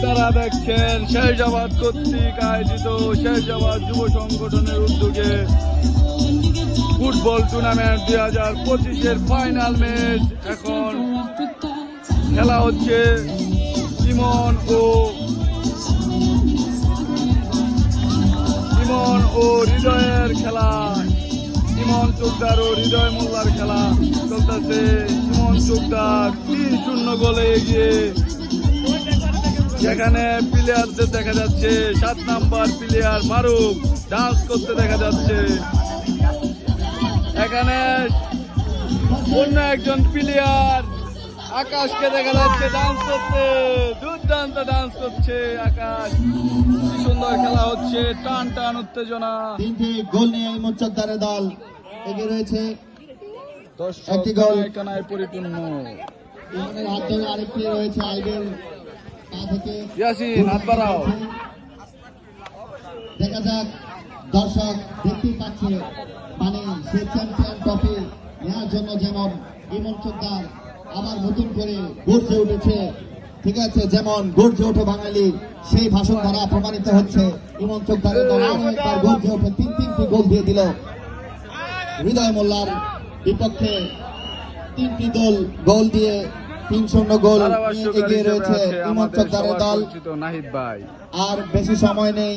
আপনারা দেখছেন শেরজাবাদ কর্তৃক আয়োজিত শেরজাবাদ যুব সংগঠনের উদ্যোগে ফুটবল টুর্নামেন্ট 2025-এর ফাইনাল ম্যাচ এখন খেলা হচ্ছে। ইমন ও হৃদয়ের খেলা, ইমন চোকদার ও হৃদয় মোল্লার খেলা চলতেছে। ইমন চোকদার 3-0 গোলে এগিয়ে, যেখানে প্লেয়ারদের দেখা যাচ্ছে 7 নাম্বার প্লেয়ার মারুফ ডান্স করতে দেখা যাচ্ছে। এখানে অন্য একজন প্লেয়ার আকাশকে দেখা যাচ্ছে ডান্স করতে, দুর্দান্ত ডান্স করছে আকাশ। কি সুন্দর খেলা হচ্ছে, টান টান উত্তেজনা। 3টি গোল নিয়ে ইমন চোকদারের দল এগিয়ে রয়েছে। একটি গোল কানায় পরিপূর্ণ। ইমনের হাত ধরে আরেকটি রয়েছে আইবেল পা থেকে ইয়াসিন হাত বাড়াও। দেখা যাক, দর্শক দেখতেই পাচ্ছে মানে সে চ্যাম্পিয়ন ট্রফি নেওয়ার জন্য যেমন ইমন চোকদার আবার নতুন করে গর্জে উঠেছে। ঠিক আছে, যেমন গর্জে ওঠে বাঙালি, সেই ভাষণ দ্বারা প্রমাণিত হচ্ছে ইমন চোকদারের দল একবার গর্জে ওঠে, 3টি গোল দিয়ে দিল। হৃদয় মোল্লার বিপক্ষে 3টি গোল দিয়ে 3-0 গোল এগিয়ে রয়েছে ইমন চোকদারের দল। নাহিদ ভাই, আর বেশি সময় নেই।